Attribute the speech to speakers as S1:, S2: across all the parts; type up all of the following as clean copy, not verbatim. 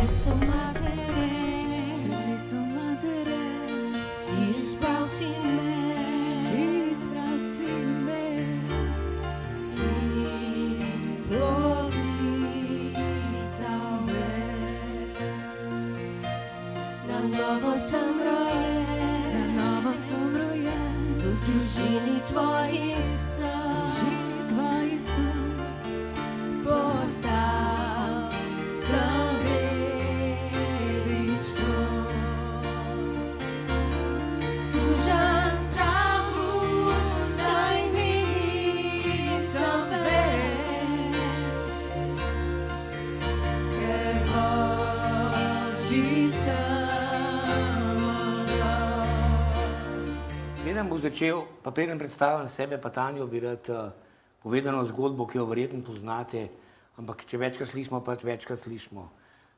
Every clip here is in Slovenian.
S1: so matere, ti izbral si me, in poklical me. Na novo sem rojen, v družini tvojih sem, postal sem dedič tvoj. Sužen strahu zdaj nisem več, ker Božji sem otrok.
S2: Preden bo začel, pa preden predstavim sebe, pa Tanjo, bi rad povedano zgodbo, ki jo verjetno poznate, ampak če večkrat slišimo, pa večkrat slišimo.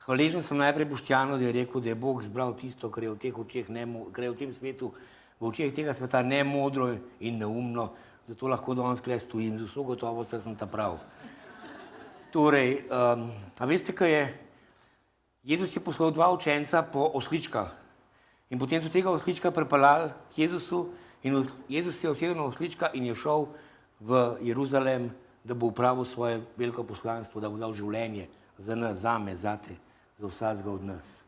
S2: Hvaležen sem najprej Boštjanu, da je rekel, da je Bog zbral tisto, kar je v teh očeh, kar je v tem svetu, v očeh tega sveta nemodro in neumno, zato lahko danes tukaj stojim, z vso gotovostjo sem ta prav. Torej, a veste, kaj je? Jezus je poslal 2 učenca po osličkah in potem so tega oslička pripeljali k Jezusu in Jezus se je usedel na oslička in je šel v Jeruzalem, da bo upravil svoje veliko poslanstvo, da bo dal življenje za nas, zame, zate, za vsakega od nas.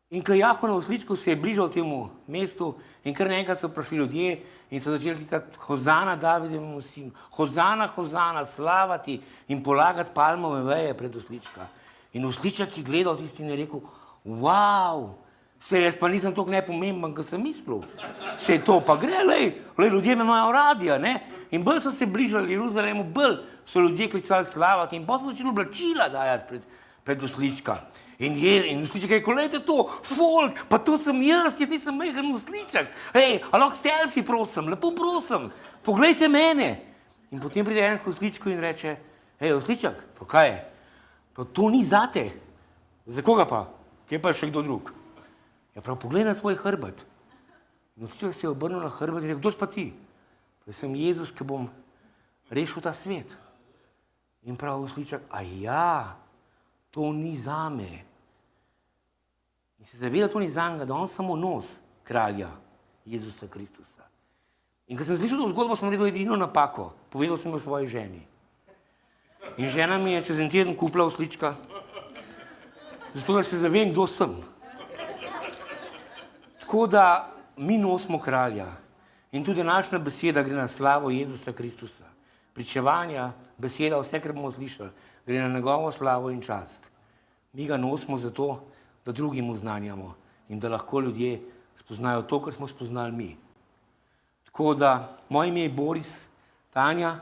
S2: In ko je jahal na osličku, se je bližal temu mestu in kar naenkrat so prišli ljudje in so začeli klicati Hozana Davidovemu sinu, Hozana, Hozana, slavati in polagati palmove veje pred oslička. In osličak je gledal tisti in je rekel, wow, se jaz pa nisem toliko nepomemben, kot sem mislil. Se to pa gre, ljudje me imajo radi, ne? In bolj so se bližali Jeruzalemu, bolj so ljudje klicali slavati in potem so začeli oblačila dajati pred oslička. In osličak je rekel, lejte to, folk, pa to sem jaz nisem majhen osličak. Hej, a lahko selfie prosim, lepo prosim, poglejte mene. In potem pride en k osličku in reče, hej, osličak, pa kaj je? Pa to ni zate. Za koga pa? Kje pa je še kdo drug? Ja, prav, poglej na svoj hrbet. In osličak se je obrnil na hrbet in rekel, kdo si pa ti? Pa sem Jezus, ki bom rešil ta svet. In prav osličak, a ja, to ni zame. In se zaveda, to ni zanjega, da on samo nos kralja Jezusa Kristusa. In ko sem slišal to zgodbo, sem naredil edino napako. Povedal sem o svoji ženi. In žena mi je čez en teden kupila oslička, zato da se zavem, kdo sem. Tako da mi nosimo kralja. In tudi današnja beseda gre na slavo Jezusa Kristusa. Pričevanja, beseda, vse, kar bomo slišali, gre na njegovo slavo in čast. Mi ga nosimo zato, da drugim oznanjamo in da lahko ljudje spoznajo to, kar smo spoznali mi. Tako da, moje ime je Boris, Tanja,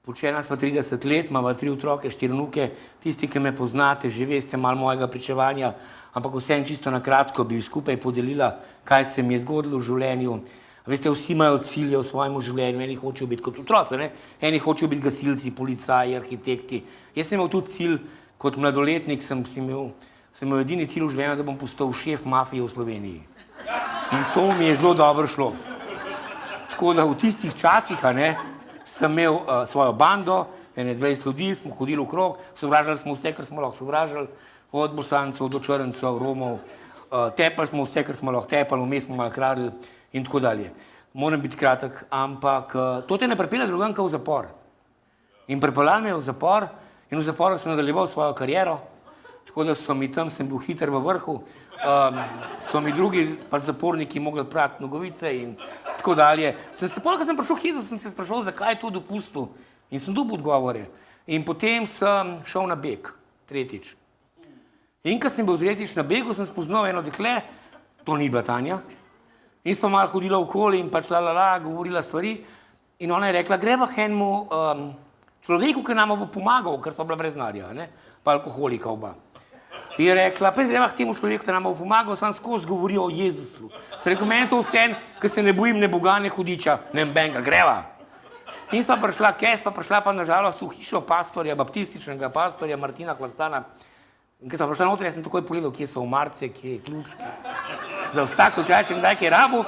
S2: počena sva 30 let, imava 3 otroke, 4 vnuke, tisti, ki me poznate, že veste malo mojega pričevanja, ampak vsem čisto na kratko bi skupaj podelila, kaj se mi je zgodilo v življenju. Veste, vsi imajo cilje v svojem življenju, eni hočejo biti kot otroci, ne? Eni hočejo biti gasilci, policaji, arhitekti. Jaz sem imel tudi cilj, kot mladoletnik sem imel edini cilj v življenju, da bom postal šef mafije v Sloveniji. In to mi je zelo dobro šlo. Tako da v tistih časih, sem imel svojo bando, 20 ljudi, smo hodili okrog, sovražali smo vse, kar smo lahko sovražali, od Bosancev do Črncev, Romov, tepali smo vse, kar smo lahko tepali, vmes smo malo kradli in tako dalje. Moram biti kratek, ampak to te ne pripelje drugam kot v zapor. In pripeljal me je v zapor in v zaporu sem nadaljeval svojo kariero, tako da so mi tam, sem bil hiter v vrhu, so mi drugi zaporniki mogli prati nogavice in tako dalje. Ko sem prišel hitro, sem se spraševal, zakaj je to dopustil in sem dobil odgovore. In potem sem šel na beg, 3. In ko sem bil 3. na begu, sem spoznal eno dekle, to ni bila Tanja, in smo malo hodila okoli in pač govorila stvari in ona je rekla, greva k enemu človeku, ki nam bo pomagal, ker smo bila brez denarja, pa alkoholika oba. In je rekla, pa greva k temu človeku, ki nam bo pomagal, sam skozi govori o Jezusu. Sem rekel, meni to vse, ker se ne bojim ne Boga, ne hudiča, ne benga, greva. In sva prišla, sva prišla pa nažalost v hišo pastorja, baptističnega pastorja Martina Hlastana. In ko sva prišla noter, jaz sem takoj pogledal, kje so omarce, kje je ključ, za vsak slučaj, če kdaj kaj rabu.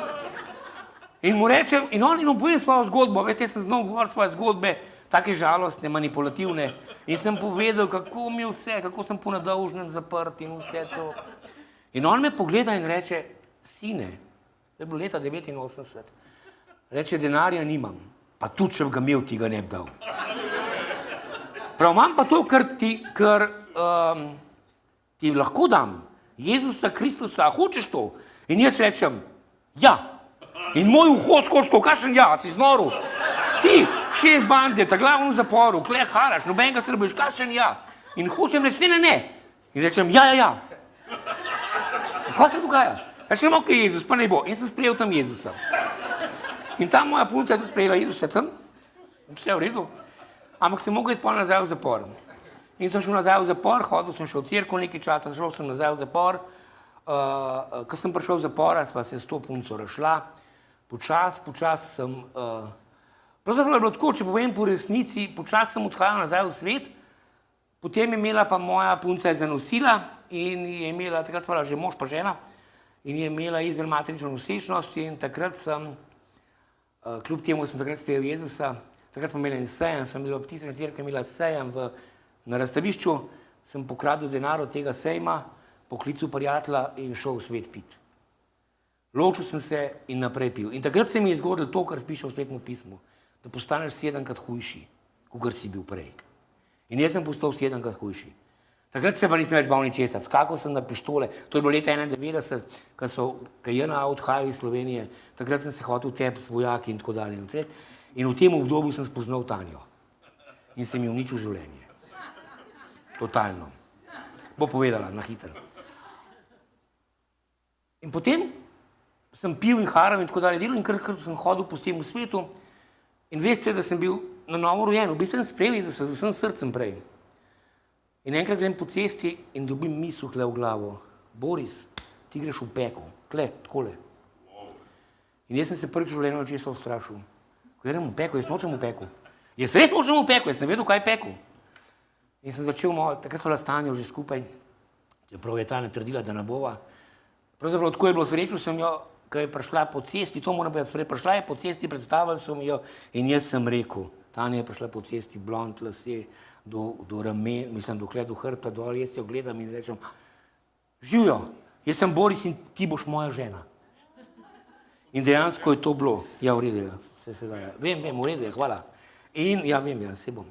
S2: In mu rečem, in on povem svojo zgodbo, veste, jaz sem znal govoriti svoje zgodbe, take žalostne, manipulativne. In sem povedal, kako mi je vse, kako sem po nedolžnem zaprt in vse to. In on me pogleda in reče, sine, to je bilo leta 89, reče, denarja nimam, pa tudi, če bi ga imel, ti ga ne bi dal. Prav, imam pa to, kar ti lahko dam, Jezusa Kristusa, hočeš to? In jaz rečem, ja. In moj vhod skoči to, kakšen ja, si znoril. Ti, šef bande, ta glavno v zaporu, kle haraš, nobenega se ne bojiš, kakšen ja. In hočem reči, ne. In rečem, ja. Kaj se dogaja? Rečem, ok, Jezus, pa ne bo. In sem sprejel tam Jezusa. In ta moja punca je tudi sprejela Jezusa tam, vse v redu. Ampak sem mogel iti pa nazaj v zapor. In sem šel nazaj v zapor, hodil sem šel v cerkev nekaj časa, šel sem nazaj v zapor. Ko sem prišel v zapora, sva se s to punco razšla. Počas sem... Pravzaprav je bilo tako, če povem po resnici, počas sem odhajal nazaj v svet, potem je imela pa moja punca je zanosila in je imela, takrat sva že mož pa žena, in je imela izven maternično nosečnost in takrat sem, kljub temu sem takrat sprejel Jezusa, takrat smo imeli en sejem, smo imeli baptistična cerkev, imela sejem na razstavišču, sem pokradil denar od tega sejma, poklical prijatelja in šel v svet pit. Ločil sem se in naprej pil. In takrat se mi je zgodilo to, kar piše v Svetemu pismu, da postaneš 7-krat hujši, kot si bil prej. In jaz sem postal 7-krat hujši. Takrat se pa nisem več bal ničesar. Skakal sem na pištole, to je bilo leta 91, ko JNA odhajal iz Slovenije, takrat sem se hotel tepsti z vojaki in tako dalje. In v tem obdobju sem spoznal Tanjo. In sem ji uničil življenje. Totalno. Bo povedala na hitro. In potem sem pil in haral in tako dalje delal in kar sem hodil po tem svetu in veste, da sem bil na novo rojen. V bistvu sem sprejel Jezusa z vsem srcem prej. In enkrat grem po cesti in dobim misel tle v glavo. Boris, ti greš v pekel. Tle, takole. In jaz sem se prvič v življenju česa ustrašil. Ko grem v pekel, jaz nočem v pekel. Jaz res nočem v pekel, jaz sem vedel, kaj je pekel. In sem začel moliti, takrat so Stanjo že skupaj, čeprav je ta ne trdila, da ne bova. Pravzaprav tako je bilo, srečil sem jo, ko je prišla po cesti, to moram povedati, prišla je po cesti, predstavili so mi jo in jaz sem rekel, Tanja je prišla po cesti, blond lasje, do ramen, mislim, dokle do hrbta dol, jaz jo gledam in rečem, živjo, jaz sem Boris in ti boš moja žena. In dejansko je to bilo, ja, v redu je, se sedaj, vem, v redu je, hvala. In, ja, vem, ja, se bom.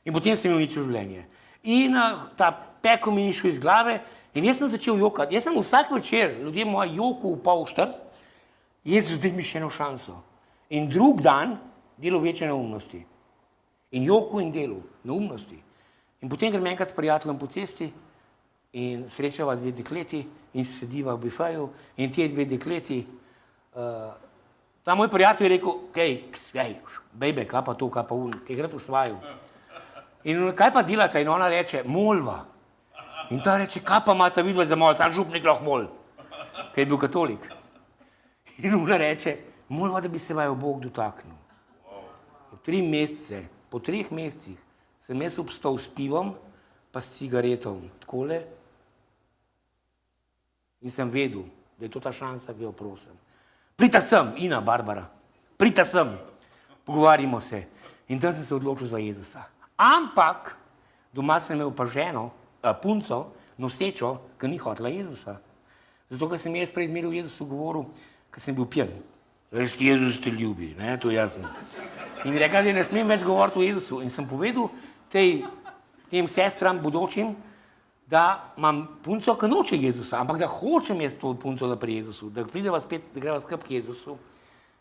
S2: In potem sem mi uničil življenje. In ta pekel mi ni šel iz glave in jaz sem začel jokati. Jaz sem vsak večer, ljudje moja joku v 3:30, Jezus, daj mi še eno šanso. In drug dan delal večje neumnosti. In joku in delu, neumnosti. In potem grem enkrat s prijateljem po cesti in srečava 2 dekleti in sediva v bifeju in te 2 dekleti, ta moj prijatelj je rekel, kaj, bejbe, kaj pa to, kaj pa kaj gre to svaju. In kaj pa delate? In ona reče, molva. In ta reče, kaj pa imate vidva za mol, sam župnik lahko mol, kaj je bil katolik. In ona reče, molva, da bi se vaju Bog dotaknil. 3 mesece, po 3 mesecih sem jaz obstal s pivom, pa s cigaretom, takole. In sem vedel, da je to ta šansa, ki jo prosim. Prita sem, Ina, Barbara, prita sem, pogovarjamo se. In tam sem se odločil za Jezusa. Ampak doma sem imel pa ženo, punco, nosečo, ki ni hotela Jezusa. Zato, ker sem jaz prej zmeril Jezusu govoril, ker sem bil pijan. Veš, Jezus te ljubi, ne, to je jasno. In rekel, da ne smem več govoriti o Jezusu. In sem povedal tem sestram bodočim, da imam punco, ki noče Jezusa, ampak da hočem jaz to punco da pri Jezusu, da prideva spet, da greva skupaj k Jezusu.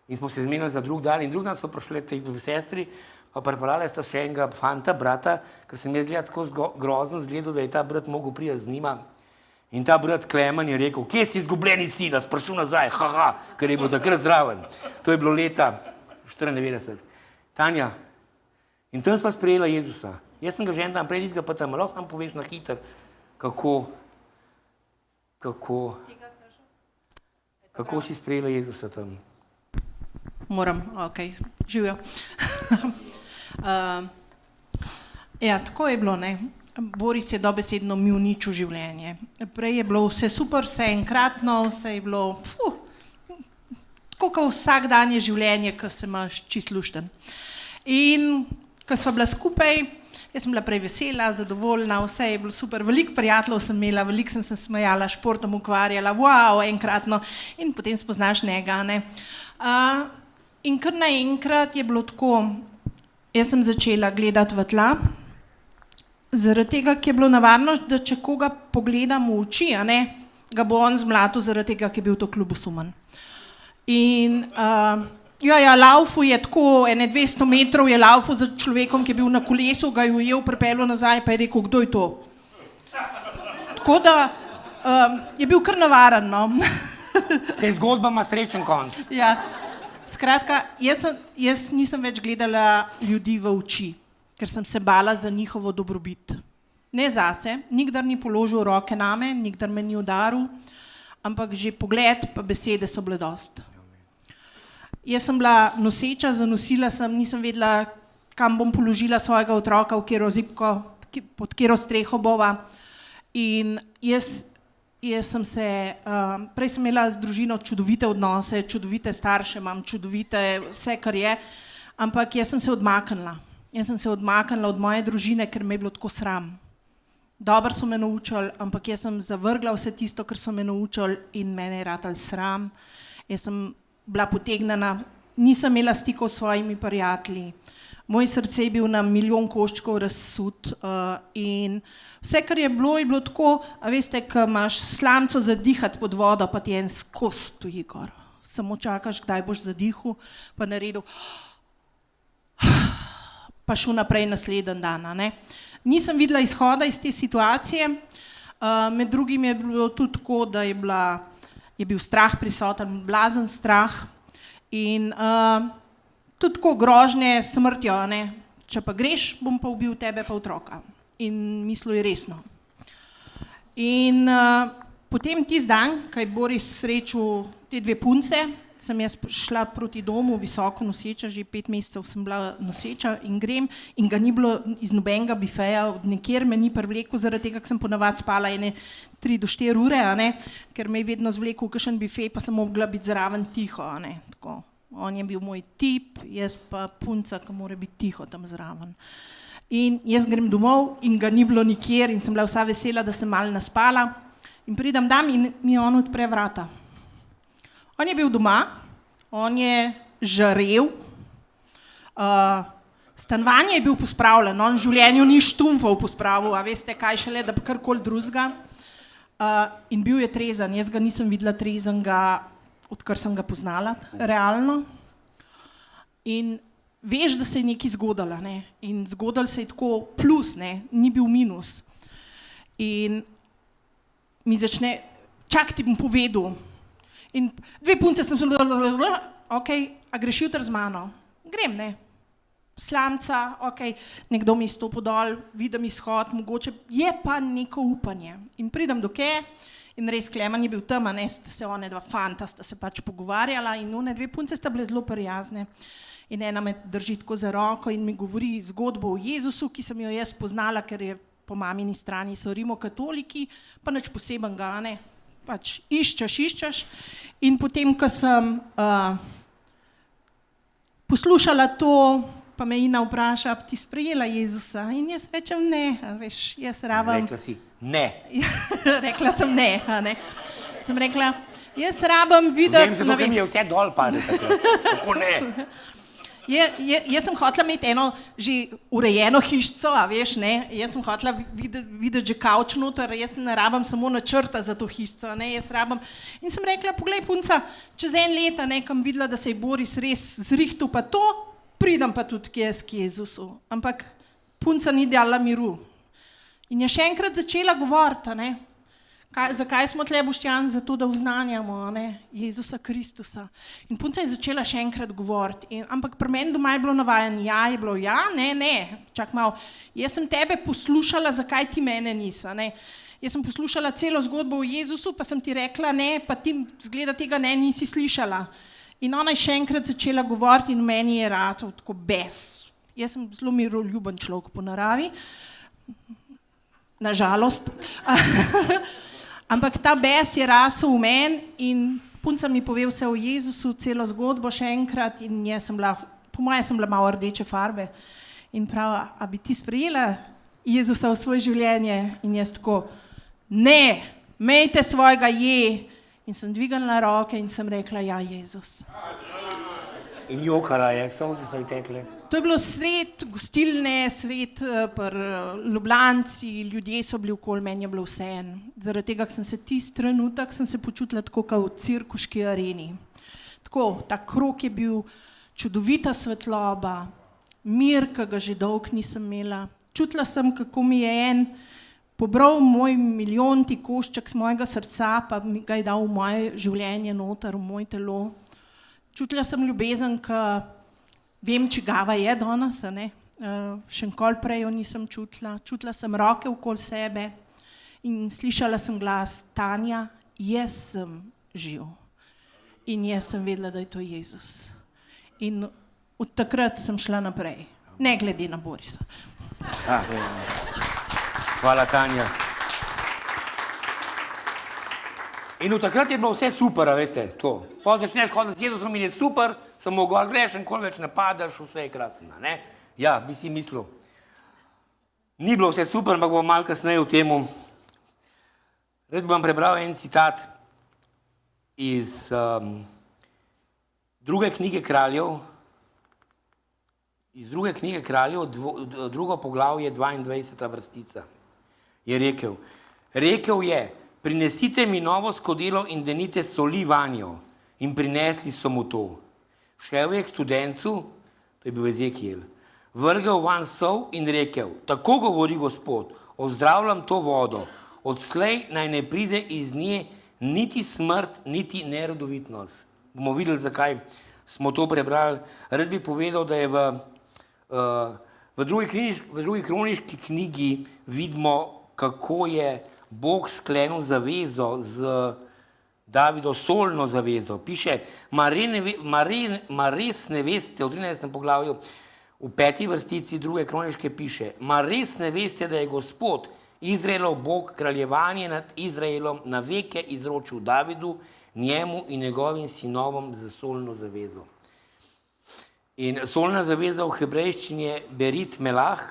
S2: In smo se zmenili za drug dan in drug dan so prišle te 2 sestri, pa pripeljale sta še enega fanta, brata, ker sem jaz gledal tako grozen zgledal, da je ta brat mogel priti z njima. In ta brat Klemen je rekel, kje si izgubljeni sin, sprašil nazaj, ker je bil takrat zraven. To je bilo leta 94. Tanja, in tam sva sprejela Jezusa. Jaz sem ga že en dan prej, pa tam malo sam poveš na hiter, kako si sprejela Jezusa tam.
S3: Moram, ok, živijo. Ja, tako je bilo, ne. Boris je dobesedno mi uničil življenje. Prej je bilo vse super, vse enkratno, vse je bilo, tako kot vsak dan je življenje, ko se imaš čist lušten. In ko sva bila skupaj, jaz sem bila prej vesela, zadovoljna, vse je bilo super, veliko prijateljev sem imela, veliko sem se smejala, športom ukvarjala, wow, enkratno, in potem spoznaš njega, ne. In kar naenkrat je bilo tako, jaz sem začela gledati v tla, zaradi tega, ki je bilo nevarno, da če koga pogledam v oči, a ne, ga bo on zmlatil zaradi tega, ki je bil to ljubosumen. In laufu je tako, 200 metrov je laufu za človekom, ki je bil na kolesu, ga je ujel, pripeljal nazaj, pa je rekel, kdo je to? Tako da je bil kar nevaren, no.
S2: Se zgodba ima srečen konc.
S3: Ja, skratka, jaz nisem več gledala ljudi v oči, ker sem se bala za njihovo dobrobit. Ne zase, nikdar ni položil roke name, nikdar me ni udaril, ampak že pogled pa besede so bile dost. Jaz sem bila noseča, zanosila sem, nisem vedela, kam bom položila svojega otroka, v katero zibko, pod katero streho bova. In jaz sem se, prej sem imela z družino čudovite odnose, čudovite starše, imam čudovite vse, kar je, ampak jaz sem se odmaknila. Jaz sem se odmaknila od moje družine, ker me je bilo tako sram. Dobro so me naučili, ampak jaz sem zavrgla vse tisto, kar so me naučili in mene je ratalo sram. Jaz sem bila potegnjena, nisem imela stikov s svojimi prijatelji. Moj srce je bil na milijon koščkov razsut in vse, kar je bilo tako, a veste, ko imaš slamico za dihati pod vodo, pa ti en skos stoji gor. Samo čakaš, kdaj boš zadihal, pa naredil, pa šel naprej naslednji dan, ne. Nisem videla izhoda iz te situacije, med drugim je bilo tudi tako, da je bil strah prisoten, blazen strah in tudi tako grožnje smrtjo, ne. Če pa greš, bom pa ubil tebe pa otroka. In mislil je resno. In potem tisti dan, ko je Boris srečal te dve punce, sem jaz šla proti domu, visoko noseča, že 5 mesecev sem bila noseča in grem in ga ni bilo iz nobenega bifeja, od nikjer me ni privlekel, zaradi tega, ker sem ponavadi spala 3 do 4 ure, a ne, ker me je vedno zvlekel v kakšen bifej, pa sem mogla biti zraven tiho, a ne, tako. On je bil moj tip, jaz pa punca, ki mora biti tiho tam zraven. In jaz grem domov in ga ni bilo nikjer in sem bila vsa vesela, da sem malo naspala in pridem dam in mi on odpre vrata. On je bil doma, on je žarel, stanovanje je bil pospravljen, on v življenju ni štumfov pospravil, a veste kaj šele, da bi karkoli drugega. In bil je trezen, jaz ga nisem videla trezenega, odkar sem ga poznala, realno. In veš, da se je nekaj zgodilo, ne, in zgodilo se je tako plus, ne, ni bil minus. In mi začne, čak ti bom povedal. In 2 punce sem se, ok, a greš jutri z mano? Grem, ne. Slamica, ok, nekdo mi stopi dol, vidim izhod, mogoče je pa neko upanje. In pridem do kje in res Klemen je bil tam, ne, sta se one 2 fanta, sta se pač pogovarjala in one 2 punce sta bile zelo prijazne. In ena me drži tako za roko in mi govori zgodbo o Jezusu, ki sem jo jaz poznala, ker je po mamini strani so rimokatoliki, pa nič posebenega, ne. Pač iščeš in potem, ko sem poslušala to, pa me Ina vpraša, ti sprejela Jezusa? In jaz rečem ne, veš, jaz rabim...
S2: Rekla si ne.
S3: Rekla sem ne, a ne. Sem rekla, jaz rabim videti...
S2: Vem, zato ker mi je vse dol pade takrat, tako ne.
S3: Jaz sem hotela imeti eno že urejeno hišco, a veš, ne, jaz sem hotela videti že kavč noter, jaz ne rabim samo načrta za to hišco, ne, jaz rabim. In sem rekla, poglej punca, čez 1 leto, ne, kam videla, da se je Boris res zrihtal pa to, pridem pa tudi k Jezusu. Ampak punca ni dala miru. In je še enkrat začela govoriti, ne. Zakaj smo tle, Boštjan? Zato, da oznanjamo, ne, Jezusa Kristusa. In punca je začela še enkrat govoriti. Ampak pri meni doma je bilo navajen, je bilo, ne, čak malo. Jaz sem tebe poslušala, zakaj ti mene nisi, ne. Jaz sem poslušala celo zgodbo o Jezusu, pa sem ti rekla, ne, pa ti zgleda tega ne, nisi slišala. In ona je še enkrat začela govoriti in meni je ratal tako bes. Jaz sem zelo miroljuben človek po naravi, nažalost. Ampak ta bes je rasel v meni in punca mi pove vse o Jezusu, celo zgodbo še enkrat in jaz sem bila, po moje sem bila malo rdeče farbe in prav, a bi ti sprejela Jezusa v svoje življenje? In jaz tako, ne, mejte svojega in sem dvignila roke in sem rekla, ja, Jezus.
S2: In jokala je, solze so ji tekle.
S3: To je bilo sred gostilne, sred Ljubljanci, ljudje so bili okoli, meni je bilo vseeno. Zaradi tega, ker sem se tisti trenutek sem se počutila tako kot v cirkuški areni. Tako, ta krog je bil, čudovita svetloba, mir, ki ga že dolgo nisem imela. Čutila sem, kako mi je en pobral moj milijonti košček z mojega srca, pa mi ga je dal v moje življenje noter, v moj telo. Čutila sem ljubezen, ki vem, čigava je danes, še nikoli prej jo nisem čutila. Čutila sem roke okoli sebe in slišala sem glas, Tanja, jaz sem živ. In jaz sem vedela, da je to Jezus. In od takrat sem šla naprej, ne glede na Borisa.
S2: Hvala, Tanja. In od takrat je bilo vse super, veste, to. Potem začneš hoditi z Jezusom in je super, samo gor greš, nikoli več ne padeš, vse je krasno, ne? Ja, bi si mislil. Ni bilo vse super, ampak bom malo kasneje v temu. Rad bom prebral en citat iz druge knjige Kraljev, drugo poglavje, 22. vrstica. Je rekel, prinesite mi novo skodelo in denite soli vanjo. In prinesli so mu to. Šel je k studencu, to je bil Ezekiel, vrgel van sol in rekel, tako govori Gospod, ozdravljam to vodo, odslej naj ne pride iz nje niti smrt, niti nerodovitnost. Bomo videli, zakaj smo to prebrali. Rad bi povedal, da je v drugi kroniški knjigi vidimo, kako je Bog sklenil zavezo z Davido, solno zavezo. Piše, ma res ne veste, v 13. poglavju, v 5. vrstici druge kroniške piše, ma res ne veste, da je Gospod, Izraelov Bog, kraljevanje nad Izraelom na veke izročil Davidu, njemu in njegovim sinovom za solno zavezo. In solna zaveza v hebrejščini je berit melah,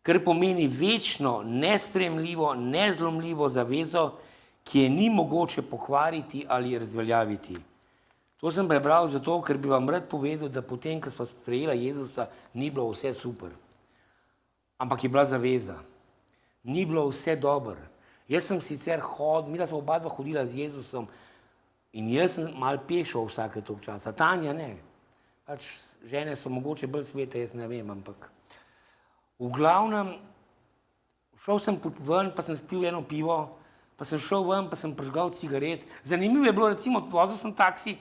S2: kar pomeni večno, nesprejemljivo, nezlomljivo zavezo, ki je ni mogoče pokvariti ali razveljaviti. To sem prebral zato, ker bi vam rad povedal, da potem, ko sva sprejela Jezusa, ni bilo vse super. Ampak je bila zaveza. Ni bilo vse dobro. Jaz sem sicer midva sva oba dva hodila z Jezusom in jaz sem malo pešal vsake toliko časa. Tanja ne. Pač žene so mogoče bolj svete, jaz ne vem, ampak v glavnem šel sem ven, pa sem spil eno pivo, pa sem šel ven, pa sem prižgal cigaret. Zanimivo je bilo, recimo, vozil sem taksi,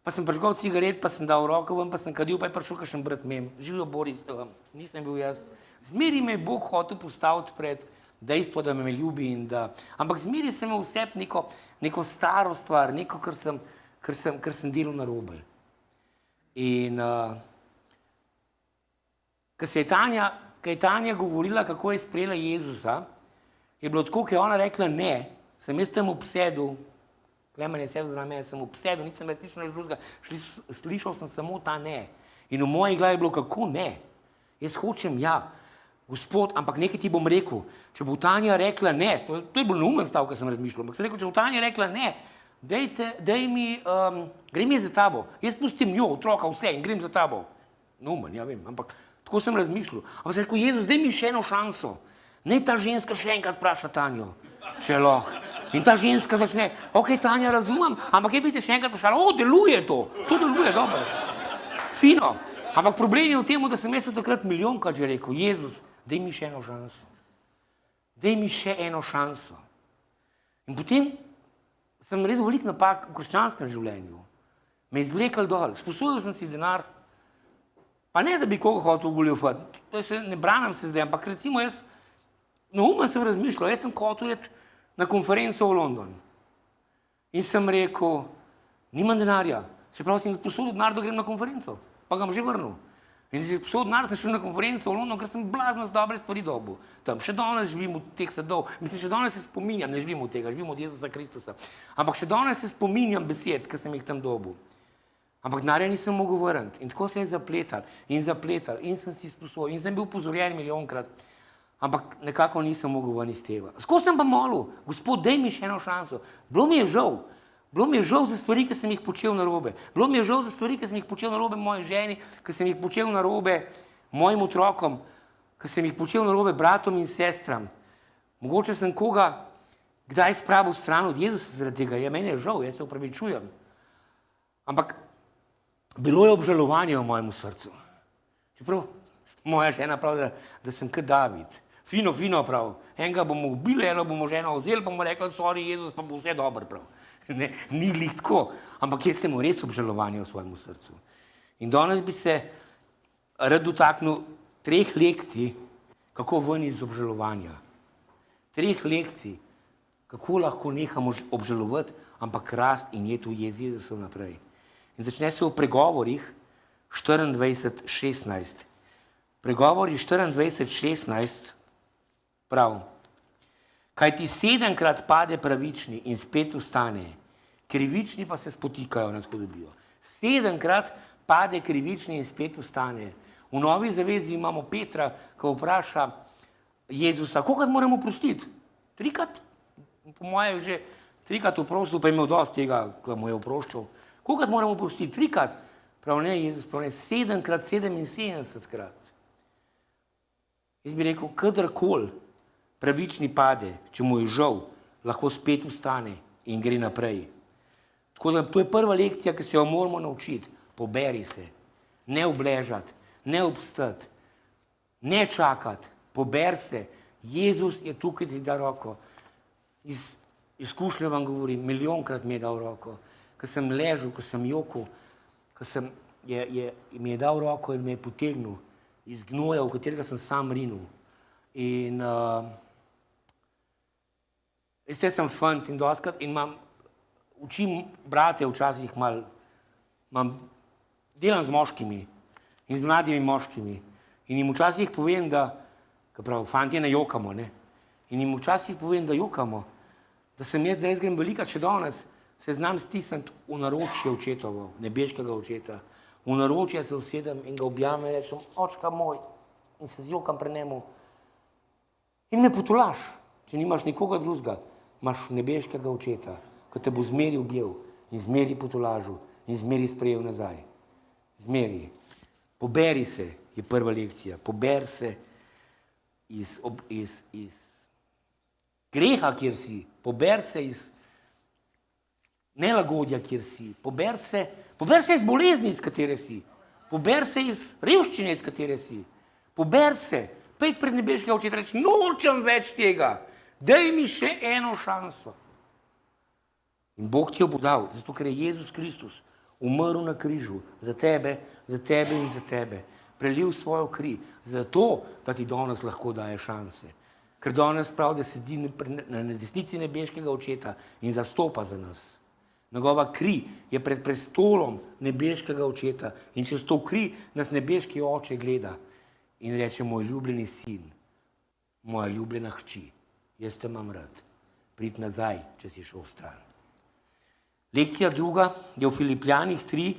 S2: pa sem prižgal cigaret, pa sem dal roko ven, pa sem kadil, pa je prišel kakšen brat mem. Živijo Boris, nisem bil jaz. Zmeri me je Bog hotel postaviti pred dejstvo, da me ljubi in da... Ampak zmeri sem imel vse neko staro stvar, neko, kar sem delal narobe. In ko je Tanja govorila, kako je sprejela Jezusa, je bilo tako, ko je ona rekla ne, sem jaz tam obsedel, Klemen je sedel za mene, sem obsedel, nisem več slišal nič drugega, slišal sem samo ta ne. In v moji glavi je bilo, kako ne? Jaz hočem, ja, Gospod, ampak nekaj ti bom rekel, če bo Tanja rekla ne, to je bil neumen stav, ko sem razmišljal, ampak sem rekel, če bo Tanja rekla ne, grem jaz za tabo, jaz pustim njo, otroka, vse in grem za tabo. Neumen, ja vem, ampak tako sem razmišljal. Ampak sem rekel, Jezus, daj mi še eno šanso. Naj ta ženska še enkrat vpraša Tanjo, če lahko. In ta ženska začne, ok, Tanja, razumem, ampak je bi te še enkrat vprašala, deluje to deluje dobro. Fino. Ampak problem je v tem, da sem jaz takrat milijonkrat že rekel, Jezus, daj mi še eno šanso. Daj mi še eno šanso. In potem sem naredil veliko napak v krščanskem življenju. Me izvlekli dol, sposodil sem si denar, pa ne, da bi koga hotel goljufati, ne branim se zdaj, ampak recimo jaz, neumen sem razmišljal, jaz sem hotel iti na konferenco v London. In sem rekel, nimam denarja, se pravi, sem sposodil denar, da grem na konferenco, pa ga bom že vrnil. In si posod denar, sem šel na konferenco v London, ker sem blazno z dobre stvari dobil. Tam še danes živim od teh sadov. Mislim, še danes se spominjam, ne živim od tega, živim od Jezusa Kristusa. Ampak še danes se spominjam besed, ki sem jih tam dobil. Ampak denarja nisem mogel vrniti. In tako se je zapletal in sem si sposodil in sem bil upozorjen milijonkrat. Ampak nekako nisem mogel ven iz tega. Skozi sem pa molil, Gospod, daj mi še eno šanso. Bilo mi je žal. Bilo mi je žal za stvari, ki sem jih počel narobe. Bilo mi je žal za stvari, ki sem jih počel narobe moji ženi, ki sem jih počel narobe mojim otrokom, ki sem jih počel narobe bratom in sestram. Mogoče sem koga kdaj spravil stran od Jezusa zaradi tega. Ja, meni je žal, jaz se opravičujem. Ampak bilo je obžalovanje v mojem srcu. Čeprav moja žena pravi, da sem kot David. Fino prav. Enega bomo ubili, eno bomo ženo vzeli, pa bomo rekli, sorry, Jezus, pa bo vse dobro prav. Ne, ni glih tako, ampak jaz sem res obžalovanje v svojem srcu. In danes bi se rad dotaknil 3 lekcij, kako ven iz obžalovanja. 3 lekcij, kako lahko nehamo obžalovati, ampak rast in je tu jezi Jezusa naprej. In začne se v pregovorih 24:16. Pregovori 24:16 prav. Kaj ti 7-krat pade pravični in spet vstane, krivični pa se spotikajo na spodobijo. 7-krat pade krivični in spet vstane. V Novi zavezi imamo Petra, ko vpraša Jezusa, kolikrat moramo prostiti? 3-krat? Po moje že 3-krat oprostil, pa je imel dosti tega, ko mu je oproščal. Kolikrat moramo prostiti? 3-krat? Prav ne, Jezus prav ne, 7-krat, 77-krat. Jaz bi rekel, kadarkoli pravični pade, če mu je žal, lahko spet vstane in gre naprej. Tako da to je prva lekcija, ki se jo moramo naučiti. Poberi se, ne obležati, ne obstati, ne čakati, poberi se. Jezus je tukaj, ti da roko. Iz izkušnje vam govorim, milijonkrat mi je dal roko. Ko sem ležal, ko sem jokal, mi je dal roko in me je potegnil iz gnoja, v katerega sem sam rinil. In veste, sem fant in doskrat in učim brate včasih malo, delam z moškimi in z mladimi moškimi in jim včasih povem, da, prav, fantje ne jokamo, ne, in jim včasih povem, da jokamo, da sem jaz, da jaz grem velika, če danes se znam stisniti v naročje očetovo, nebeškega očeta, v naročje se usedem in ga objamem in rečem, očka moj, in se zjokam pre njemu in me potolaš, če nimaš nikoga drugega, imaš nebeškega očeta, ki te bo zmeri objel in zmeri potolažil in zmeri sprejel nazaj. Zmeri. Poberi se, je prva lekcija. Poberi se iz greha, kjer si. Poberi se iz nelagodja, kjer si. Poberi se iz bolezni, iz katere si. Poberi se iz revščine, iz katere si. Poberi se. Pejt pred nebeškega očeta reči, nočem več tega. Daj mi še eno šanso. In Bog ti jo bo dal, zato ker je Jezus Kristus umrl na križu za tebe in za tebe. Prelil svojo kri, zato, da ti danes lahko daje šanse. Ker danes prav, da sedi na desnici nebeškega očeta in zastopa za nas. Njegova kri je pred prestolom nebeškega očeta in čez to kri nas nebeški oče gleda in reče, moj ljubljeni sin, moja ljubljena hči, jaz te imam rad, prid nazaj, če si šel stran. Lekcija druga je v Filipljanih 3,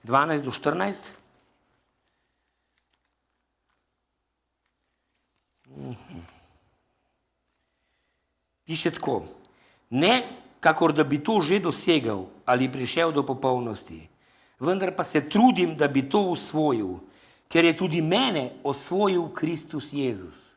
S2: 12-14. Piše tako, ne kakor da bi to že dosegel ali prišel do popolnosti, vendar pa se trudim, da bi to usvojil, ker je tudi mene osvojil Kristus Jezus.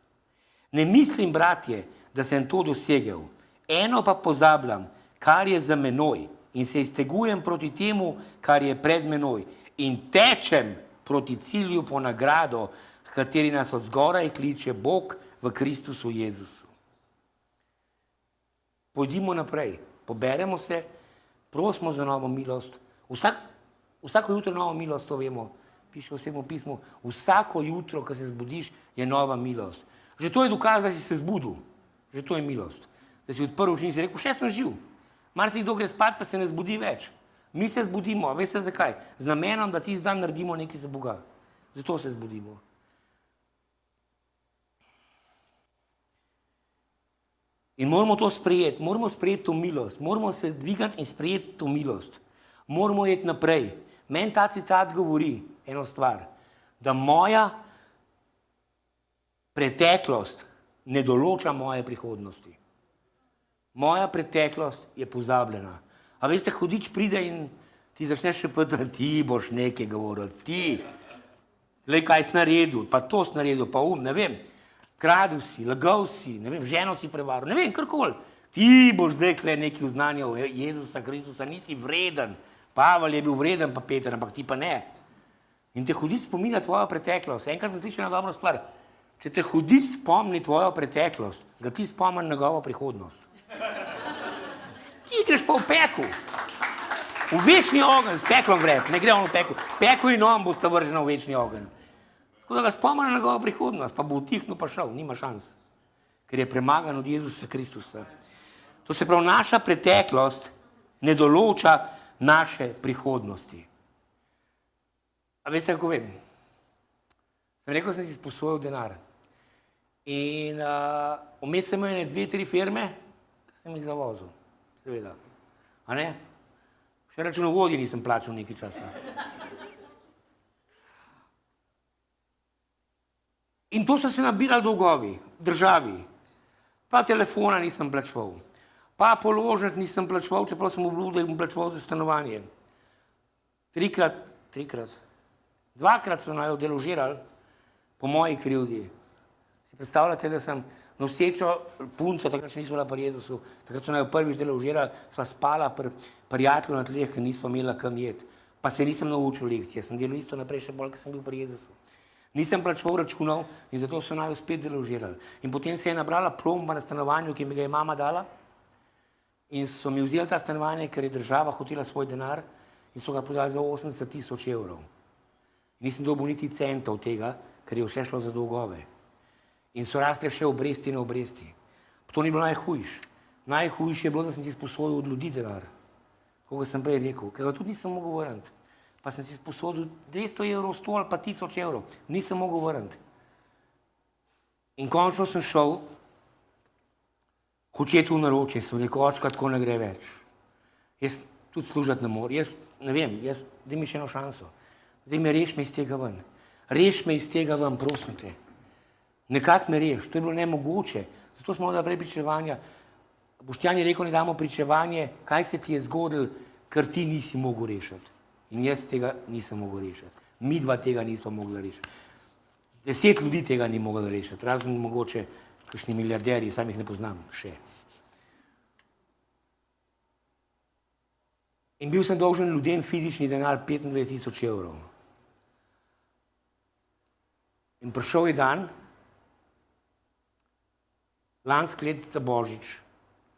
S2: Ne mislim, bratje, da sem to dosegel, eno pa pozabljam, kar je za menoj in se iztegujem proti temu, kar je pred menoj in tečem proti cilju po nagrado, kateri nas od zgoraj kliče Bog v Kristusu Jezusu. Pojdimo naprej, poberemo se, prosimo za novo milost. Vsako jutro novo milost, to vemo, piše v Svetem pismu, vsako jutro, ko se zbudiš, je nova milost. Že to je dokaz, da si se zbudil, že to je milost. Da si odprl oči in si rekel, še sem živ. Marsikdo gre spat, pa se ne zbudi več. Mi se zbudimo, veste zakaj? Z namenom, da tisti dan naredimo nekaj za Boga. Zato se zbudimo. In moramo to sprejeti, moramo sprejeti to milost, moramo se dvigati in sprejeti to milost. Moramo iti naprej. Meni ta citat govori eno stvar, da moja preteklost ne določa moje prihodnosti. Moja preteklost je pozabljena. A veste, hudič pride in ti začneš še pitati, ti boš nekaj govoril, ti, lej, kaj si naredil, pa to si naredil, pa ne vem, kradil si, lagal si, ne vem, ženo si prevaril, ne vem, karkoli. Ti boš zdaj kle nekaj uznanjal Jezusa Kristusa, nisi vreden. Pavel je bil vreden, pa Peter, ampak ti pa ne. In te hudič spominja tvojo preteklost. Enkrat sem slišal ena dobra stvar. Če te hudič spomni tvojo preteklost, ga ti spomni njegovo prihodnost. Ti greš pa v peku. V večni ogenj, s peklom vred, ne gre on v peku. Peku in on bosta vržena v večni ogenj. Tako da ga spomni na njegovo prihodnost, pa bo utihnil pa šel, nima šans. Ker je premagan od Jezusa Kristusa. To se pravi, naša preteklost ne določa naše prihodnosti. A veste, kako vem? Sem rekel, sem si sposojil denar. In vmes sem imel 2-3 firme, ki sem jih zavozil. Seveda. A ne? Še računovodji nisem plačal nekaj časa. In to so se nabirali dolgovi, državi. Pa telefona nisem plačeval. Pa položnic nisem plačeval, čeprav sem obljubil, da bom plačeval za stanovanje. Dvakrat so naju deložirali po moji krivdi. Si predstavljate, da sem nosečo punco, takrat še nismo bila pri Jezusu, takrat so naju prvič deložirali, sva spala pri prijatelju na tleh, ker nismo imela kam jeti. Pa se nisem naučil lekcije, sem delal isto naprej še bolj, ker sem bil pri Jezusu. Nisem plačeval računov in zato so naju spet deložirali. In potem se je nabrala plomba na stanovanju, ki mi ga je mama dala. In so mi vzeli ta stanovanje, ker je država hotela svoj denar in so ga podali za 80.000 evrov. Nisem dobil niti centa od tega, ker je vse šlo za dolgove. In so rasle še obresti in obresti. To ni bilo najhujš. Najhujše je bilo, da sem si sposodil od ljudi denar. Koga sem prej rekel, ker ga tudi nisem mogel vrniti. Pa sem si sposodil 200 evrov, 100 ali pa 1000 evrov. Nisem mogel vrniti. In končno sem šel hočetu v naročje, sem rekel, očka, tako ne gre več. Jaz tudi služati ne morem, jaz ne vem, daj mi še eno šanso. Zdaj me reš me iz tega ven. Reš me iz tega ven, prosim te. Nekako me reš, to je bilo nemogoče. Zato smo dali prej pričevanja. Boštjan je rekel, ne damo pričevanje, kaj se ti je zgodilo, ker ti nisi mogel rešiti. In jaz tega nisem mogel rešiti. Mi dva tega nismo mogli rešiti. 10 ljudi tega ni mogli rešiti, razen mogoče kakšni milijarderji, sam jih ne poznam še. In bil sem dolžen ljudem fizični denar 25.000 evrov. In prišel je dan, lansko let za Božič,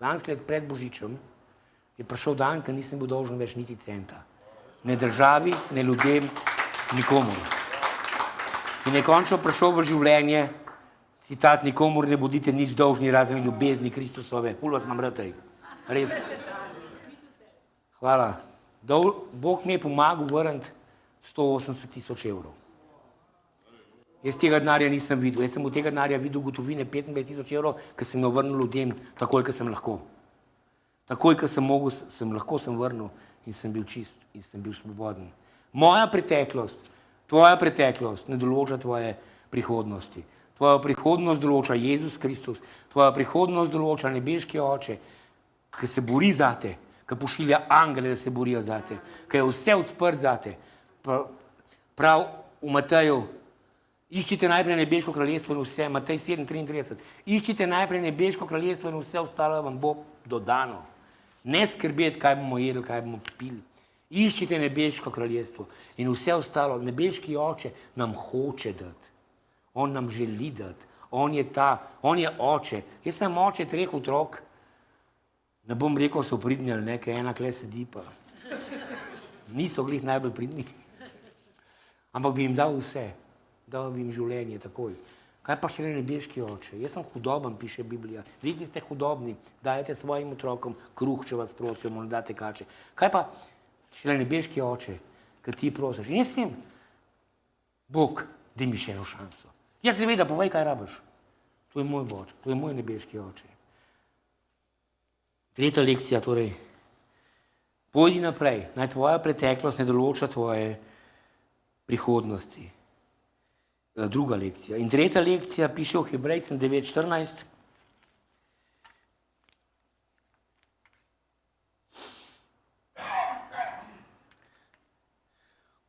S2: lansko let pred Božičem, je prišel dan, ker nisem bil dolžen več niti centa. Ne državi, ne ljudem, nikomur. In je končno prišel v življenje, citat, nikomur ne bodite nič dolžni, razen ljubezni Kristusove. Pul vas imam rad, res. Hvala. Bog mi je pomagal vrniti 180.000 evrov. Jaz tega denarja nisem videl. Jaz sem od tega denarja videl gotovine 25.000 evrov, ker sem jo vrnil ljudem takoj, ker sem lahko. Takoj, ker sem mogel, sem vrnil in sem bil čist in sem bil svoboden. Moja preteklost, tvoja preteklost ne določa tvoje prihodnosti. Tvojo prihodnost določa Jezus Kristus, tvojo prihodnost določa nebeški Oče, ki se bori zate, ki pošilja angele, da se borijo zate, ki je vse odprt zate. Prav v Mateju, iščite najprej nebeško kraljestvo in vse, Matej 7:33, iščite najprej nebeško kraljestvo in vse ostalo vam bo dodano. Ne skrbeti, kaj bomo jedli, kaj bomo pili. Iščite nebeško kraljestvo in vse ostalo. Nebeški Oče nam hoče dati. On nam želi dati. On je oče. Jaz sem oče 3 otrok. Ne bom rekel, so pridni ali ne, ker ena kle sedi pa. Niso glih najbolj pridni. Ampak bi jim dal vse. Dal bi jim življenje takoj. Kaj pa še nebeški Oče? Jaz sem hudoben, piše Biblija. Vi, ki ste hudobni, dajete svojim otrokom kruh, če vas prosijo, mu ne date kače. Kaj pa še nebeški Oče, ki ti prosiš? In jaz vem, Bog, daj mi še eno šanso. Ja, seveda, povej, kaj rabiš. To je moj Bog, to je moj nebeški oče. Tretja lekcija, torej, pojdi naprej, naj tvoja preteklost ne določa tvoje prihodnosti. Druga lekcija. In tretja lekcija piše v Hebrejcem 9:14.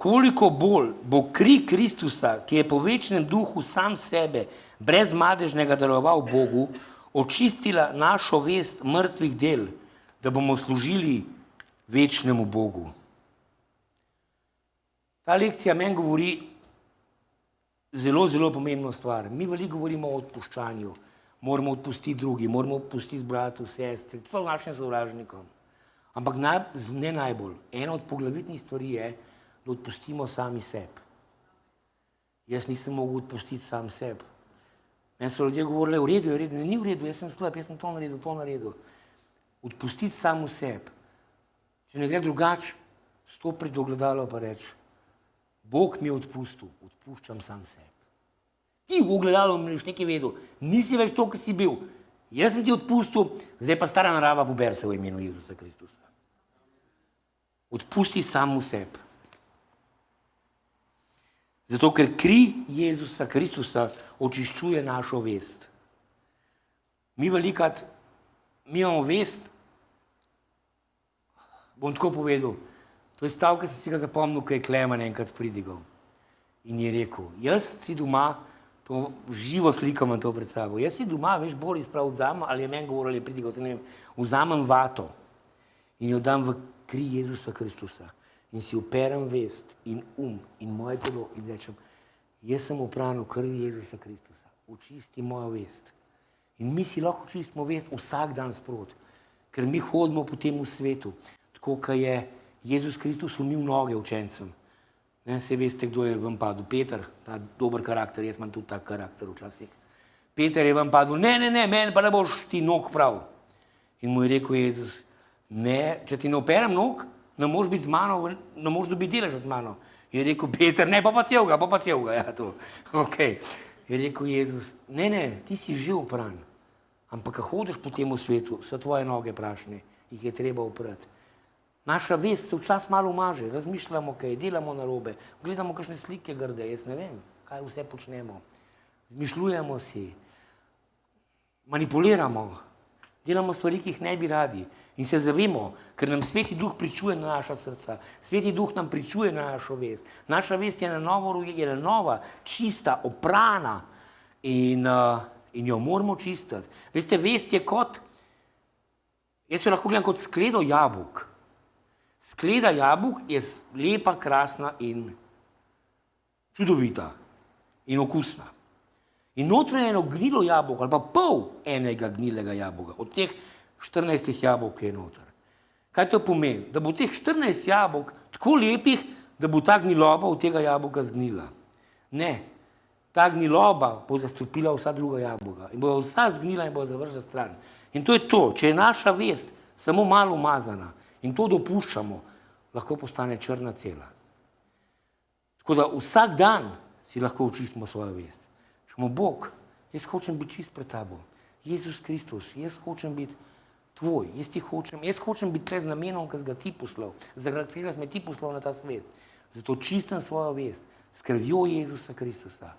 S2: Koliko bolj bo kri Kristusa, ki je po večnem duhu sam sebe, brez madežnega daroval Bogu, očistila našo vest mrtvih del, da bomo služili večnemu Bogu. Ta lekcija meni govori zelo, zelo pomembno stvar. Mi veliko govorimo o odpuščanju, moramo odpustiti drugi, moramo odpustiti bratu, sestri, to našim sovražnikom. Ampak ne najbolj. Ena od poglavitnih stvari je, da odpustimo sami sebi. Jaz nisem mogel odpustiti sam sebi. Meni so ljudje govorili, v redu, ni v redu, jaz sem slab, jaz sem to naredil. Odpustiti samo sebi. Če ne gre drugače, stopi pred ogledalo pa reči, Bog mi je odpustil, odpuščam sam sebi. Ti v ogledalu mi boš nekaj vedel, nisi več to, ki si bil. Jaz sem ti odpustil, zdaj pa stara narava pober se v imenu Jezusa Kristusa. Odpusti samo sebi. Zato, ker kri Jezusa Kristusa očiščuje našo vest. Mi velikrat, mi imamo vest, bom tako povedal, to je stavek, ki sem si ga zapomnil, ko je Klemen enkrat pridigal. In je rekel, jaz si doma, to živo sliko imam to pred sabo, jaz si doma, veš, Boris prav vzamem, ali je meni govoril, ali je pridigal, se ne vem, vzamem vato in jo dam v kri Jezusa Kristusa. In si operem vest in in moje telo in rečem, jaz sem opran v krvi Jezusa Kristusa, očisti mojo vest. In mi si lahko očistimo vest vsak dan sproti, ker mi hodimo po tem v svetu, tako kot je Jezus Kristus umil noge učencem. Saj veste, kdo je vam padel, Peter, ta dober karakter, jaz imam tudi tak karakter včasih. Peter je vam padel, ne, meni pa ne boš ti nog prav. In mu je rekel Jezus, ne, če ti ne operem nog, ne moreš biti z mano, ne moreš dobiti deleža z mano. Je rekel Peter, ne, pa celega, ja, to. Okay. Je rekel Jezus, ne, ti si že opran, ampak ko hodiš po tem svetu, so tvoje noge prašne, jih je treba oprati. Naša vest se včasih malo umaže, razmišljamo kaj, delamo narobe, gledamo kakšne slike grde, jaz ne vem, kaj vse počnemo. Zmišljujemo si, manipuliramo, delamo stvari, ki jih ne bi radi in se zavemo, ker nam Sveti Duh pričuje na naša srca. Sveti Duh nam pričuje na našo vest. Naša vest je na novo, je na nova, čista, oprana in jo moramo čistiti. Veste, vest je kot, jaz jo lahko gledam kot skledo jabolk. Skleda jabolk je lepa, krasna in čudovita in okusna. In notro je eno gnilo jabolko ali pa pol enega gnilega jabolka, od teh 14 jabolk je noter. Kaj to pomeni? Da bo teh 14 jabolk tako lepih, da bo ta gniloba od tega jabolka zgnila. Ne, ta gniloba bo zastrupila vsa druga jabolka in bo vsa zgnila in bo zavržena stran. In to je to, če je naša vest samo malo umazana in to dopuščamo, lahko postane črna cela. Tako da vsak dan si lahko očistimo svojo vest. Šemo, Bog, jaz hočem biti čist pred tabo. Jezus Kristus, jaz hočem biti tvoj, jaz hočem biti tukaj z namenom, ki si ga ti poslal, zaradi katerega si me ti poslal na ta svet. Zato čistim svojo vest s krvjo Jezusa Kristusa.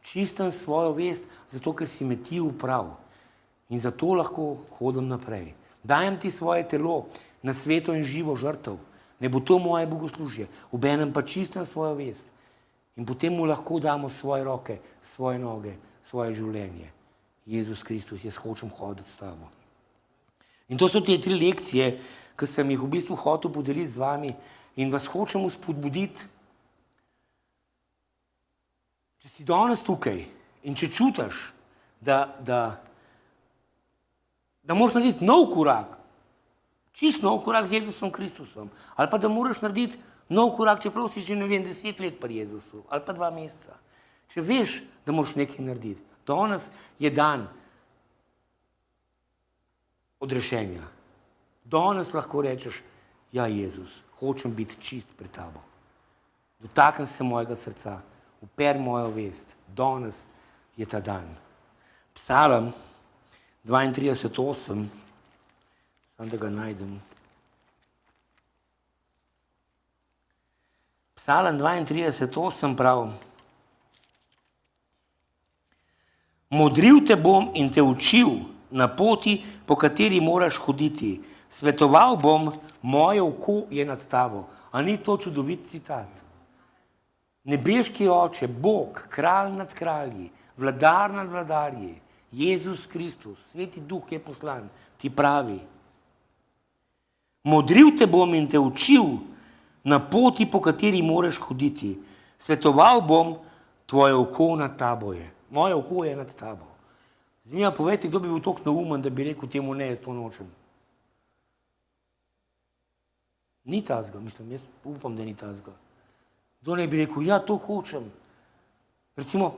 S2: Čistim svojo vest, zato ker si me ti uprav. In zato lahko hodim naprej. Dajem ti svoje telo na sveto in živo žrtev. Ne bo to moje bogoslužje. Obenem pa čistim svojo vest. In potem mu lahko damo svoje roke, svoje noge, svoje življenje. Jezus Kristus, jaz hočem hoditi s tabo. In to so te 3 lekcije, ki sem jih v bistvu hotel podeliti z vami in vas hočem spodbuditi. Če si danes tukaj in če čutiš, da moraš narediti nov korak, čist nov korak z Jezusom Kristusom, ali pa da moraš narediti nov korak, čeprav si že, 10 let pri Jezusu, ali pa 2 meseca. Če veš, da moraš nekaj narediti, danes je dan odrešenja. Danes lahko rečeš, ja, Jezus, hočem biti čist pred tabo. Dotakni se mojega srca, Uperi mojo vest. Danes je ta dan. Psalm 32:8, samo da ga najdem. Psalm 32:8 pravi: Modril te bom in te učil na poti, po kateri moraš hoditi. Svetoval bom, moje oko je nad tabo. A ni to čudovit citat? Nebeški oče, Bog, kralj nad kralji, vladar nad vladarji, Jezus Kristus, Sveti Duh je poslan, ti pravi: Modril te bom in te učil na poti, po kateri moraš hoditi. Svetoval bom, tvoje oko nad tabo je. Moje oko je nad tabo. Zdaj povejte, kdo bi bil toliko neumen, da bi rekel temu ne, jaz to nočem. Ni tazga, mislim, jaz upam, da ni tazga. Kdo ne bi rekel, ja, to hočem. Recimo,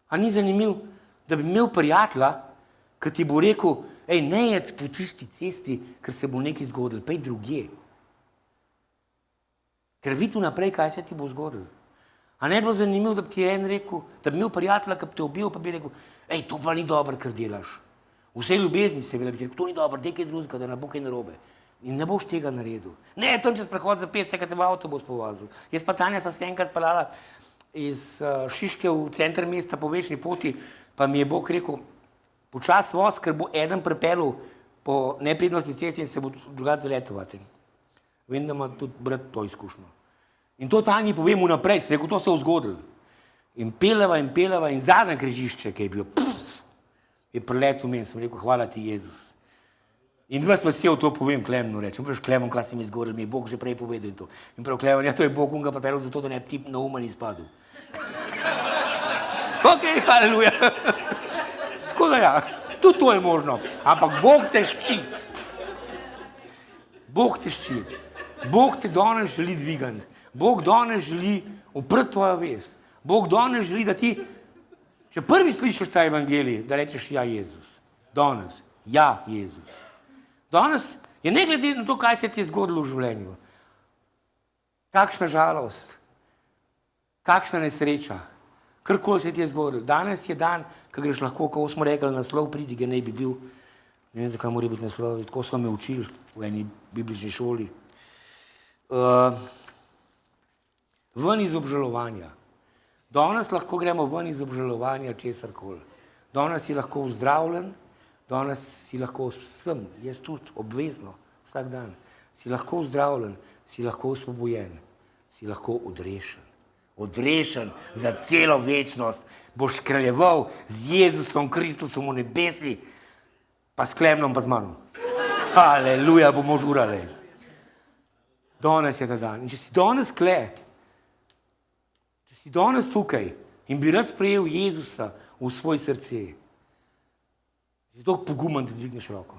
S2: a ni zanimiv, da bi imel prijatelja, ki ti bo rekel, ej, ne jed po tisti cesti, ker se bo nekaj zgodilo, pej drugje. Ker vidi vnaprej, kaj se ti bo zgodilo. A ne bi bilo zanimivo, da bi ti en rekel, da bi imel prijatelja, ki bi te ubil, pa bi rekel, ej, to pa ni dobro, kar delaš. Vse ljubezni seveda bi ti rekel, to ni dobro, dekaj drugega, da ne bo kaj narobe. In ne boš tega naredil. Ne, tam čez prehod za pes, kaj te v avtobus povozil. Jaz pa Tanja sva se enkrat peljala iz Šiške v center mesta po večni poti, pa mi je Bog rekel, počas voz, ker bo eden pripeljal po neprednosti cesti in se bo drugače zaletovati. Vem, da ima tudi brat to izkušnjo. In to Tanji povem vnaprej, sem rekel, to se je zgodilo. In pelava in zadnje križišče, ki je bil, je priletel meni, sem rekel, hvala ti, Jezus. In vas vesel to povem Klemenu, rečem, veš Klemenu, kaj se mi zgodilo, mi je Bog že prej povedal in to. In prav Klemen, ja, to je Bog, on ga pripeljal zato, da ne bi tip neumen izpadel. Ok, haleluja. Tako da ja, tudi to je možno. Ampak Bog te ščiti. Bog te ščiti. Bog te danes želi dvigati. Bog danes želi uprti tvojo vest. Bog danes želi, da ti, če prvi slišiš ta evangelij, da rečeš ja, Jezus. Danes, ja, Jezus. Danes je ne glede na to, kaj se ti je zgodilo v življenju. Kakšna žalost, kakšna nesreča, karkoli se ti je zgodilo. Danes je dan, ko greš lahko, ko smo rekli, naslov pridige naj bi bil, ne vem, zakaj mora biti naslov, tako so me učili v eni biblični šoli. Ven iz obžalovanja. Danes lahko gremo ven iz obžalovanja česarkoli. Danes si lahko zdravljen, danes si lahko sem, jaz tudi, obvezno, vsak dan. Si lahko zdravljen, si lahko osvobojen, si lahko odrešen. Odrešen za celo večnost. Boš kraljeval z Jezusom Kristusom v nebesi, pa s Klemnom, pa z mano. Aleluja, bomo žurali. Danes je ta dan. In če si danes če si danes tukaj in bi rad sprejel Jezusa v svoj srce, si tako pogumen, da dvigneš roko.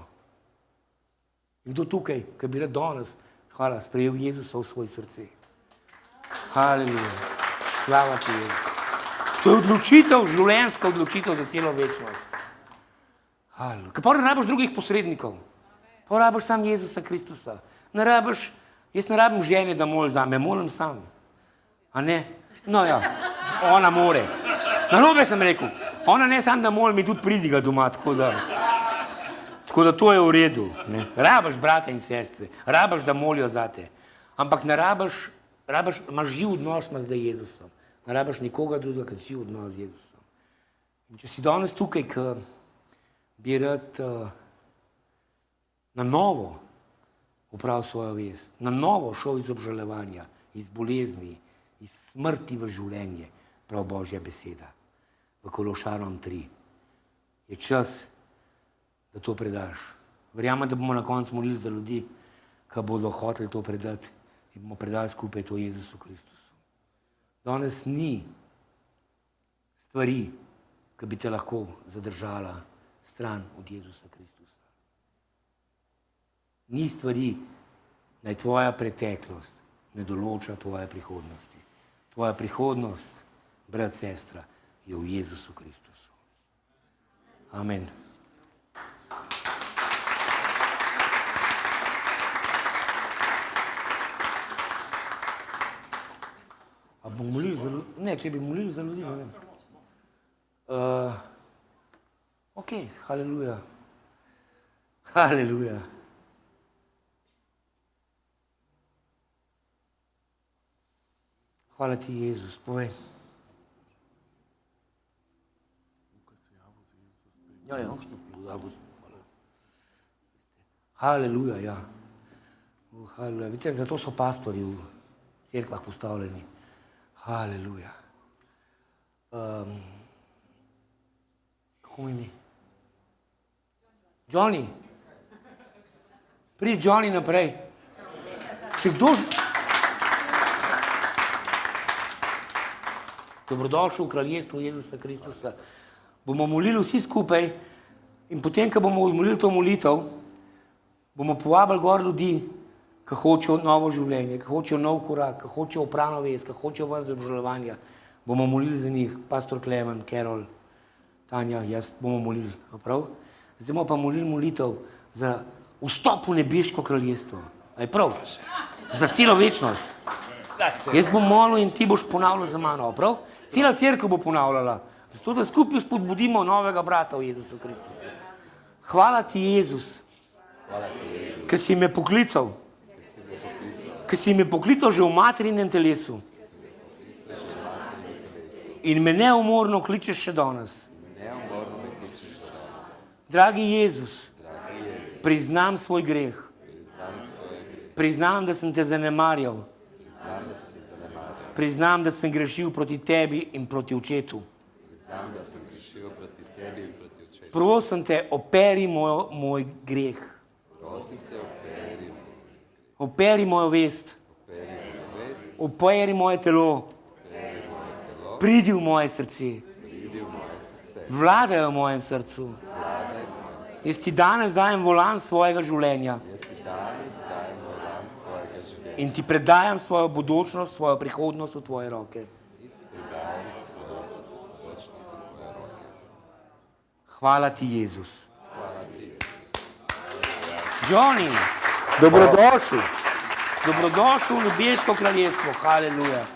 S2: In kdo tukaj, ki bi rad danes, hvala, sprejel Jezusa v svoj srce. Haleluja. Slava ti je. To je odločitev, življenjska odločitev za celo večnost. Haleluja. Ker pa ne rabiš drugih posrednikov. Pa rabiš sam Jezusa Kristusa. Jaz ne rabim žene, da moli zame, molim sam. A ne? No ja, ona more. Narobe sem rekel. Ona ne sam, da moli, mi tudi pridiga doma, tako da to je v redu. Ne? Rabiš brate in sestre, rabiš, da molijo zate. Ampak ne rabiš, imaš živ odnos z Jezusom. Ne rabiš nikoga drugega, kot živ odnos z Jezusom. In če si danes tukaj, ki bi rad na novo upravil svojo vest, na novo šel iz obžalovanja, iz bolezni, iz smrti v življenje, prav Božja beseda. V Kološanom 3. Je čas, da to predaš. Verjamem, da bomo na koncu molili za ljudi, ki bodo hoteli to predati in bomo predali skupaj to Jezusu Kristusu. Danes ni stvari, ki bi te lahko zadržala stran od Jezusa Kristusa. Ni stvari, naj tvoja preteklost ne določa tvoje prihodnosti. Tvoja prihodnost, brat, sestra, je v Jezusu Kristusu. Amen. A bomo molili za ljudi? Ne, če bi molili za ljudi, ne vem. Ok, haleluja. Haleluja. Hvala ti, Jezus, povej. Ja, ja, haleluja, ja. Haleluja. Vidite, zato so pastori v cerkvah postavljeni. Haleluja. Kako mu ime? Johnny. Pridi Johnny naprej. Če kdo... Dobrodošel v kraljestvu Jezusa Kristusa. Bomo molili vsi skupaj in potem, ko bomo molili to molitev, bomo povabili gor ljudi, ki hočejo novo življenje, ki hočejo nov korak, ki hočejo oprano vest, ki hočejo ven z obžalovanja. Bomo molili za njih, pastor Klemen, Carol, Tanja, jaz bomo molili. Prav? Zdaj bomo pa molili molitev za vstop v nebeško kraljestvo. A je prav? Za celo večnost. Jaz bom molil in ti boš ponavljal za mano. Prav? Cela cerkev bo ponavljala. Zato, da skupaj spodbudimo novega brata v Jezusu Kristusu. Hvala ti, Jezus, ki si me poklical. Ki si me poklical že v materinem telesu. In me neumorno kličeš še danes. Dragi Jezus, priznam svoj greh. Priznam, da sem te zanemarjal. Priznam, da sem grešil proti tebi in proti očetu. Prosim te, operi moj greh. Operi mojo vest. Operi moje telo. Pridi v moje srce. Vladaj v mojem srcu. Jaz ti danes dajem volan svojega življenja. In ti predajam svojo bodočnost, svojo prihodnost v tvoje roke. Hvala ti, Jezus. Johnny, dobrodošel. Dobrodošel v nebeško kraljestvo. Haleluja.